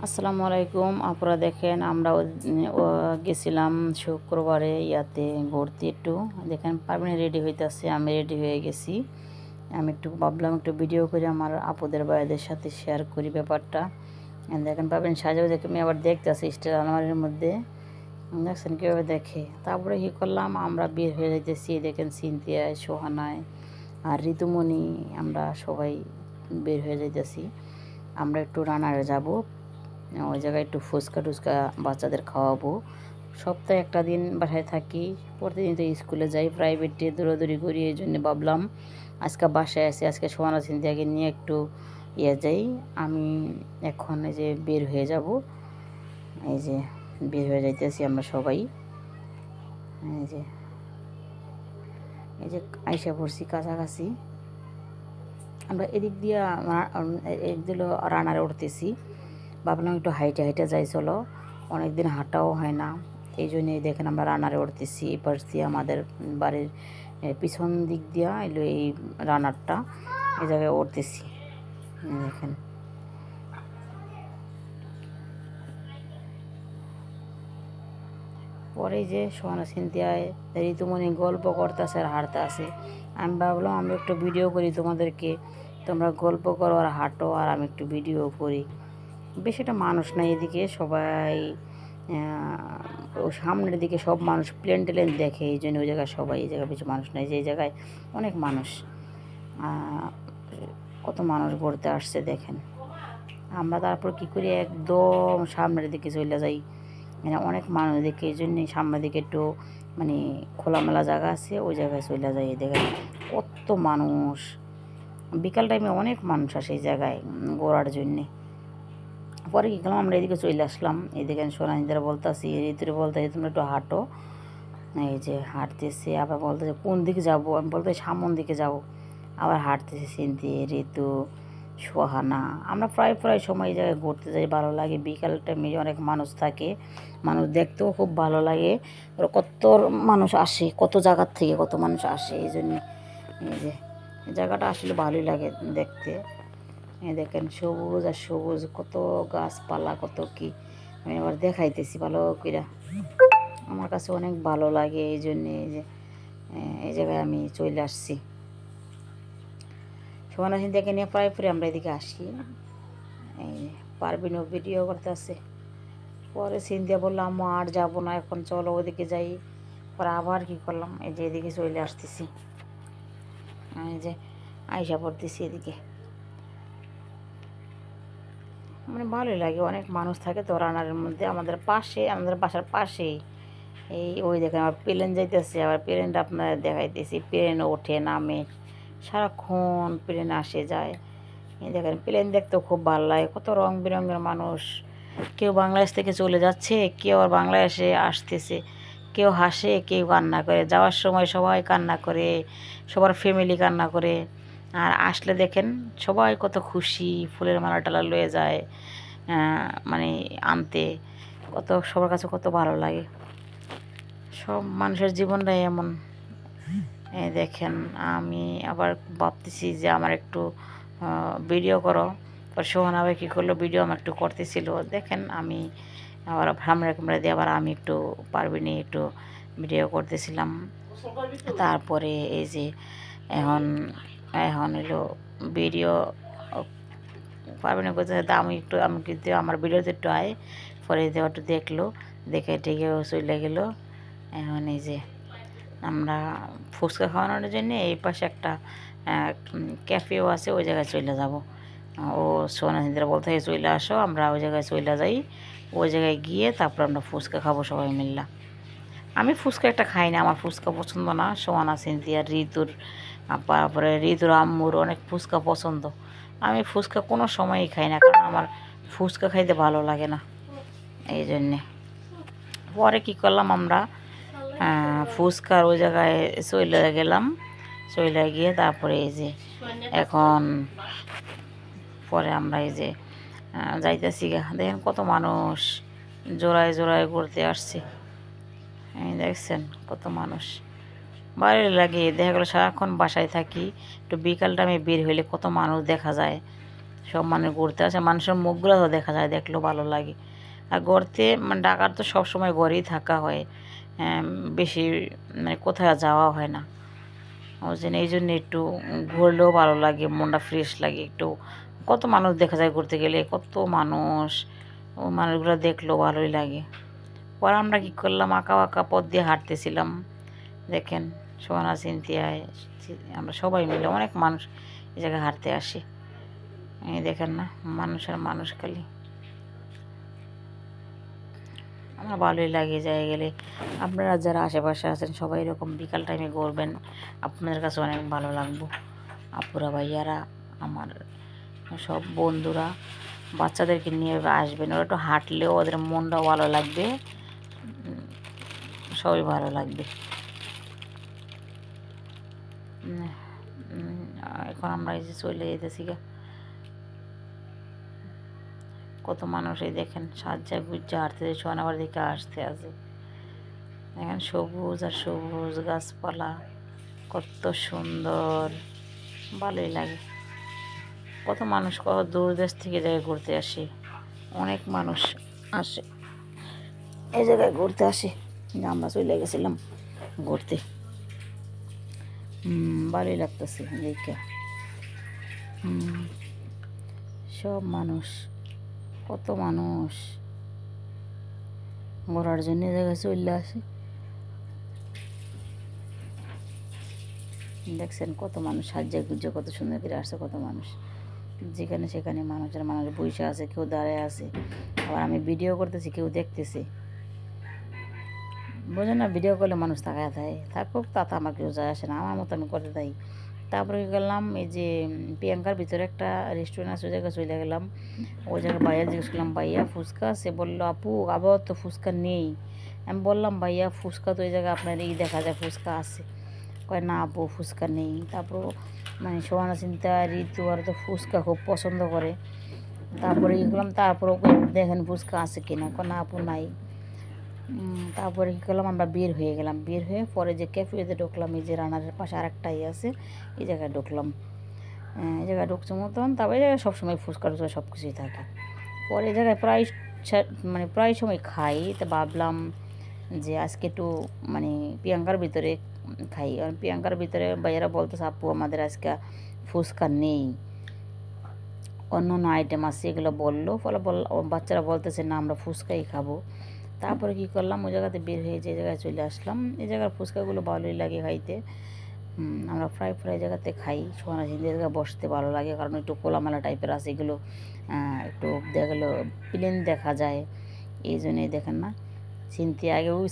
আসসালামু আলাইকুম। আপনারা দেখেন আমরা গেছিলাম শুক্রবারে ইয়াতে ঘুরতে। একটু দেখেন পারভিন রেডি হইতেছে, আমি রেডি হয়ে গেছি। আমি একটু ভাবলাম একটু ভিডিও করে আমার আপুদের ভাইদের সাথে শেয়ার করি ব্যাপারটা। দেখেন পারভিন সাজা দেখে আমি আবার দেখতেছি স্টার আলমারির মধ্যে, দেখছেন কীভাবে দেখে। তারপরে কী করলাম, আমরা বের হয়ে যাইতেছি। দেখেন সিনথিয়ায়, সোহানায় আর ঋতুমণি, আমরা সবাই বের হয়ে যাইতেছি। আমরা একটু রানারে যাব, ওই জায়গায় একটু ফুচকা টুচকা বাচ্চাদের খাওয়াবো। সপ্তাহে একটা দিন বাসায় থাকি, প্রতিদিন তো স্কুলে যাই প্রাইভেটে, দৌড়াদৌড়ি করি। এই জন্য ভাবলাম আজকে বাসায় আছি, আজকে সোহানা সিনথিয়াকে নিয়ে একটু যাই। আমি এখন এই যে বের হয়ে যাব, এই যে বের হয়ে যাইতেছি আমরা সবাই। এই যে আইসা পড়ছি কাছাকাছি। আমরা এদিক দিয়ে রানারে উঠতেছি। ভাবলাম একটু হাইটে হাইটে যাই, চলো, অনেকদিন হাঁটাও হয় না। এই জন্যই দেখেন আমরা রানারে উঠতেছি। এই পাশ দিয়ে আমাদের বাড়ির পিছন দিক দিয়া এলো এই রানারটা, এই জায়গায় উঠতেছি। দেখেন পরে যে সোহানা সিনথিয়ায় ঋতুমণি গল্প করতেছে আর হাঁটতে আছে। আমি ভাবলাম আমি একটু ভিডিও করি তোমাদেরকে, তোমরা গল্প করো আর হাঁটো আর আমি একটু ভিডিও করি। বেশ একটা মানুষ নাই এদিকে, সবাই ও সামনের দিকে সব মানুষ প্লেন টেলেন দেখে, এই জন্য ওই জায়গায় সবাই, এই জায়গায় বেশি মানুষ নাই। যে এই জায়গায় অনেক মানুষ, কত মানুষ ঘুরতে আসছে দেখেন। আমরা তারপর কি করি, একদম সামনের দিকে চলে যাই, মানে অনেক মানুষ দেখে। এই জন্যই সামনের দিকে একটু মানে খোলামেলা জায়গা আছে, ওই জায়গায় চলে যাই। দেখেন কত মানুষ, বিকাল টাইমে অনেক মানুষ আসে এই জায়গায় ঘোরার জন্যে। পরে কী করলাম, আমরা এদিকে চলে আসলাম। এই দেখেন সোনাহিদারা বলতেছি, ঋতুরে বলতেছি তোমরা একটু হাঁটো। এই যে হাঁটতেছে, আবার বলতেছে কোন দিকে যাবো, আমি বলতে সামন দিকে যাবো। আবার হাঁটতেছে সিনথি, ঋতু, সোহানা। আমরা প্রায় সময় এই জায়গায় ঘুরতে যাই, ভালো লাগে। বিকাল টাইমে অনেক মানুষ থাকে, মানুষ দেখতেও খুব ভালো লাগে। কত মানুষ আসে, কত জায়গার থেকে কত মানুষ আসে। এই জন্যে এই যে জায়গাটা আসলে ভালোই লাগে দেখতে। দেখেন সবুজ আর সবুজ, কত গাছপালা, কত কি। আমি আবার দেখাইতেছি ভালো করে, আমার কাছে অনেক ভালো লাগে। এই জন্যে এই জায়গায় আমি চলে আসছি। সোহানা সিনথিয়াকে নিয়ে প্রায় আমরা এদিকে আসি। এই পারভিনও ভিডিও করতে আসে। পরে সিনথিয়া বললাম আম্মু আর যাবো না, এখন চলো ওদিকে যাই। পরে আবার কি করলাম, এই যে এদিকে চলে আসতেছি। এই যে আইসা পড়তেছি এদিকে, মানে ভালোই লাগে। অনেক মানুষ থাকে তো রানারের মধ্যে, আমাদের বাসার পাশেই। ওই দেখেন আবার প্লেন যাইতেছে, আবার প্লেনটা আপনারা দেখাইতেছি। প্লেন ওঠে নামে, সারাক্ষণ প্লেন আসে যায়। এই দেখেন প্লেন দেখতেও খুব ভালো লাগে, কত রং বেরঙের মানুষ। কেউ বাংলাদেশ থেকে চলে যাচ্ছে, কেউ আর বাংলাদেশে আসতেছে। কেউ হাসে, কেউ কান্না করে। যাওয়ার সময় সবাই কান্না করে, সবার ফ্যামিলি কান্না করে। আর আসলে দেখেন সবাই কত খুশি, ফুলের মালা টালা লয়ে যায় মানে আনতে। কত সবার কাছে কত ভালো লাগে। সব মানুষের জীবনটাই এমন। দেখেন আমি আবার ভাবতেছি যে আমার একটু ভিডিও করো। পর সোহানা আবার কী করলো, ভিডিও আমার একটু করতেছিল। দেখেন আমি আবার ক্যামেরা দিয়ে আবার আমি একটু পারভিনি একটু ভিডিও করতেছিলাম। তারপরে এই যে এখন এখন এলো ভিডিও পারভিনি করতে, আমি কিন্তু আমার ভিডিওতে একটু আয়। পরে দেওয়া একটু দেখলো, দেখে টেকে চলে গেলো। এখন এই যে আমরা ফুচকা খাওয়ানোর জন্য এই পাশে একটা ক্যাফেও আছে, ওই জায়গায় চলে যাব। ও সোনা সিনথিয়া বলতে চলে আসো, আমরা ওই জায়গায় চলে যাই। ওই জায়গায় গিয়ে তারপর আমরা ফুচকা খাবো সবাই মিললা। আমি ফুচকা একটা খাই না, আমার ফুচকা পছন্দ না। সোনা সিনথিয়া, ঋতুর, তারপরে ঋতুর আম্মুর অনেক ফুচকা পছন্দ। আমি ফুচকা কোনো সময়ই খাই না, কারণ আমার ফুচকা খাইতে ভালো লাগে না। এই জন্যে পরে কী করলাম, আমরা ফুচকার ওই জায়গায় চলে গেলাম। চলে গিয়ে তারপরে এই যে এখন পরে আমরা এই যে যাইতেছি। দেখেন কত মানুষ জোড়ায় জোড়ায় ঘুরতে আসছে। দেখছেন কত মানুষ, ভালো লাগে। দেখা গেলো সারাক্ষণ বাসায় থাকি, একটু বিকাল টাইমে বের হইলে কত মানুষ দেখা যায়। সব মানুষ ঘুরতে আসে, মানুষের মুখগুলো তো দেখা যায়, দেখলেও ভালো লাগে। আর ঘুরতে মানে ঢাকার তো সবসময় ঘরেই থাকা হয়, বেশি মানে কোথাও যাওয়া হয় না। ওই জন্য এই জন্য একটু ঘুরলেও ভালো লাগে, মনটা ফ্রেশ লাগে একটু। কত মানুষ দেখা যায় ঘুরতে গেলে, কত মানুষ, ও মানুষগুলো দেখলেও ভালোই লাগে। পরে আমরা কী করলাম, আঁকা বাঁকা পথ দিয়ে হাঁটতেছিলাম, দেখেন সোহানা সিনথিয়ায় আমরা সবাই মিলে অনেক মানুষ এই জায়গায় হাঁটতে আসে। এই দেখেন না, মানুষ আর মানুষ খালি, আমার ভালোই লাগে জায়গায় গেলে। আপনারা যারা আশেপাশে আছেন সবাই এরকম বিকাল টাইমে ঘুরবেন, আপনাদের কাছে অনেক ভালো লাগবো। আপুরা ভাইয়ারা, আমার সব বন্ধুরা, বাচ্চাদেরকে নিয়ে আসবেন, ওরা একটু হাঁটলেও ওদের মনটাও ভালো লাগবে, সবই ভালো লাগবে। এখন আমরা এই যে চলে যেতেছি গা, কত মানুষ এই দেখেন সাজ্জা গুজ্জা হাঁটতেছে, সোনাবার দিকে আসতে আছে। দেখেন সবুজ আর সবুজ গাছপালা, কত সুন্দর, ভালোই লাগে। কত মানুষ কত দূর দেশ থেকে জায়গায় ঘুরতে আসে, অনেক মানুষ আসে এই জায়গায় ঘুরতে আসে। আমরা চলে গেছিলাম ঘুরতে, ভালোই লাগতেছে দেখে। সব মানুষ, কত মানুষ ঘোরার জন্য জায়গায় চলে আসে। দেখছেন কত মানুষ সাজ্জা গুজ্জা কত সুন্দর করে আসছে, কত মানুষ, যেখানে সেখানে মানুষের মানুষ বসে আছে, কেউ দাঁড়ায় আছে, আবার আমি ভিডিও করতেছি কেউ দেখতেছে। বোঝেন না, ভিডিও করলে মানুষ তাকায় থাকে, থাকুক তাতে আমার কেউ যায় আসে না, আমার মতো আমি করতে থাকি। তারপরে গেলাম এই যে প্রিয়াঙ্কার ভিতরে একটা রেস্টুরেন্ট আছে, ওই জায়গায় চলে গেলাম। ওই জায়গায় ভাইয়া জিজ্ঞেস করলাম, ভাইয়া ফুচকা আছে? বললো আপু আবার তো ফুচকা নেই। আমি বললাম ভাইয়া ফুচকা তো ওই জায়গায় আপনার এই দেখা যায় ফুচকা আছে। কয় না আপু ফুচকা নেই। তারপর মানে সোহানা চিন্তা ঋতু আর তো ফুচকা খুব পছন্দ করে। তারপরে কী করলাম, তারপর দেখেন ফুচকা আছে কিনা, কয় না আপু নাই। তারপরে কী করলাম, আমরা বের হয়ে গেলাম, বের হয়ে পরে যে ক্যাফেতে ঢুকলাম, এই যে রানারের পাশে আরেকটাই আছে, এই জায়গায় ঢুকলাম। এই জায়গায় ঢুকছে মতন, তারপরে এই জায়গায় সবসময় ফুচকা টুচকা সব কিছুই থাকে। পরে এই জায়গায় মানে প্রায় সময় খাই, তো ভাবলাম যে আজকে একটু মানে প্রিয়াঙ্কার ভিতরে খাই। কারণ প্রিয়াঙ্কার ভিতরে ভাইয়েরা বলতেছে আপু আমাদের আজকে ফুচকা নেই, অন্য অন্য আইটেম আছে, এগুলো বললো। ফলে বাচ্চারা বলতেছে না আমরা ফুচকাই খাবো। তারপরে কী করলাম, ওই জায়গাতে বের হয়ে যে জায়গায় চলে আসলাম। এই জায়গার ফুচকাগুলো ভালোই লাগে খাইতে। আমরা ফ্রাই জায়গাতে খাই, সোহানা সিন্ধি জায়গায় বসতে ভালো লাগে, কারণ একটু খোলামেলা টাইপের আছে এগুলো, একটু দেখা গেলো প্লেন দেখা যায়। এই জন্যই দেখেন না, সিনথি আগে ওই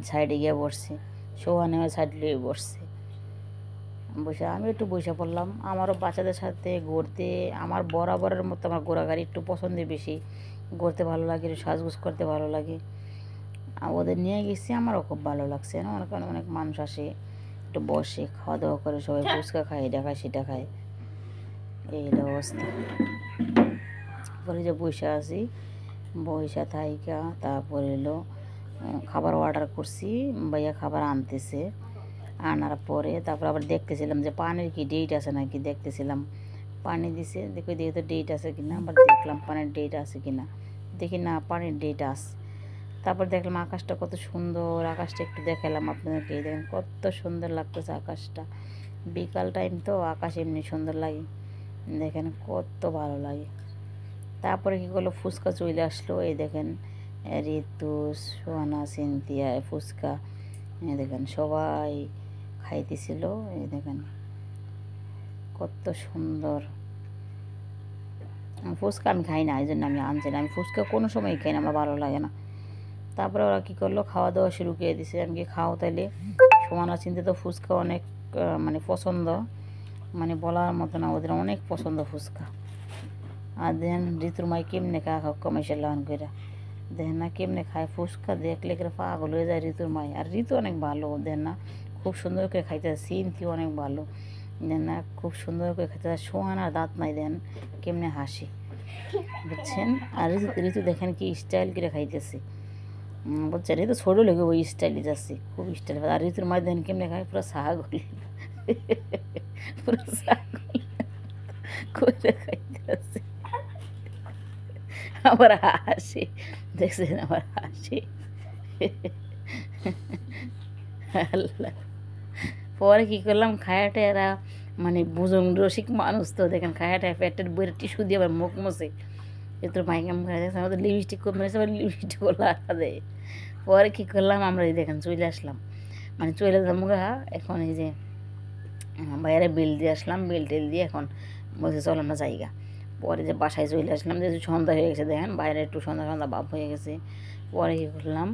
সাইডে গিয়ে বসছে, সোহানে ওই সাইড লিয়ে বসছে, বসে আমি একটু বসে পড়লাম। আমারও বাচ্চাদের সাথে ঘুরতে আমার বরাবরের মতো আমার ঘোরাঘুরি একটু পছন্দের বেশি, ঘুরতে ভালো লাগে, একটু সাজগোজ করতে ভালো লাগে। ওদের নিয়ে গেছি, আমারও খুব ভালো লাগছে না, অনেক অনেক মানুষ আসে, একটু বসে খাওয়া দাওয়া করে, সবাই ফুচকা খায়, এটা খায় সেটা খায়, এই অবস্থা। পরে যে বসে আছি, বইসা থাইকা তারপরে এলো খাবার অর্ডার করছি, ভাইয়া খাবার আনতেছে, আনার পরে তারপর আবার দেখতেছিলাম যে পানির কি ডেট আছে নাকি, দেখতেছিলাম পানি দিছে, দেখি তো ডেট আছে কিনা, আবার দেখলাম পানির ডেট আছে কিনা, দেখি না পানির ডেট আছে। তারপর দেখলাম আকাশটা কত সুন্দর, আকাশটা একটু দেখালাম আপনাদেরকে, দেখেন কত সুন্দর লাগতেছে আকাশটা, বিকাল টাইম তো আকাশ এমনি সুন্দর লাগে, দেখেন কত ভালো লাগে। তারপরে কী করলো, ফুচকা চলে আসলো, এই দেখেন ঋতু সোহানা সিনথিয়া ফুচকা, দেখেন সবাই খাইতেছিল, এই দেখেন কত সুন্দর। ফুচকা আমি খাই না, এই জন্য আমি আনছি না, আমি ফুচকা কোনো সময় খাই না, আমার ভালো লাগে না। তারপরে ওরা কী করলো, খাওয়া দাওয়া শুরু করে দিছে, আমি কি খাও তাইলে। সোহানা চিনতে তো ফুচকা অনেক মানে পছন্দ, মানে বলার মতো না, ওদের অনেক পছন্দ ফুচকা। আর দেখেন ঋতুর মাই কেমনে খায় কমাইছে লান করে, দেখেন না কেমনে খায় ফুচকা, দেখলে করে পাগল হয়ে যায় ঋতুর মাই। আর ঋতু অনেক ভালো, দেখেন না খুব সুন্দর করে খাইতে, সিনথিও অনেক ভালো, দেখেন না খুব সুন্দর করে খাইতে। সোহানার দাঁত নাই, দেন কেমনে হাসি, বুঝছেন। আর ঋতু দেখেন কি স্টাইল করে খাইতেছে, বুঝছেন, ঋতু ছোটো লেগে ওই স্টাইলে যাচ্ছে, খুব স্টাইল। আর ঋতুর মাই দেখেন কেমনে খায়, পুরো ছাগল পুরো ছাগল করে খাইতে আছে। আবার হাসি, দেখছেন আবার হাসি। আল্লাহ। পরে কী করলাম, খায়াটে এরা মানে বুজন রসিক মানুষ তো দেখেন, খায়াটে পেটের বইয়ের টিস্যু দিয়ে আবার মুখ মুছে, এ তোর মাইকাম খাই দেখছেন, আমাদের লিপস্টিক করে মেরেছে, আবার লিপস্টিকও লাগা দেয়। পরে কী করলাম, আমরা এই দেখেন চলে আসলাম, মানে চলে যাবো গা। এখন এই যে বাইরে বিল দিয়ে আসলাম, বিল টিল দিয়ে এখন বলছে চল আমরা জায়গা। পরে যে বাসায় চলে আসলাম, যে সন্ধ্যা হয়ে গেছে, দেখেন বাইরে একটু সন্ধ্যা সন্ধ্যা ভাব হয়ে গেছে। পরে কী করলাম,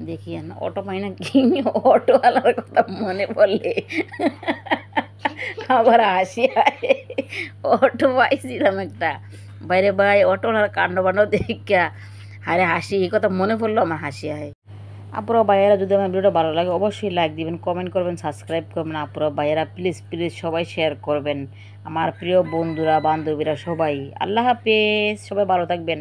দেখি না অটো পাই না, কি অটোওয়ালার কথা মনে পড়লে আবার হাসি আয়। অটো পাইছিলাম একটা, বাইরে ভাই অটোওয়ালার কাণ্ড বাণ্ড দেখা আরে হাসি, এই কথা মনে পড়লো আমার হাসি আয়। আপুরা ভাইয়েরা, যদি আমার ভিডিওটা ভালো লাগে অবশ্যই লাইক দিবেন, কমেন্ট করবেন, সাবস্ক্রাইব করবেন। আপুরা ভাইয়েরা প্লিজ প্লিজ সবাই শেয়ার করবেন, আমার প্রিয় বন্ধুরা বান্ধবীরা সবাই। আল্লাহ হাফেজ, সবাই ভালো থাকবেন।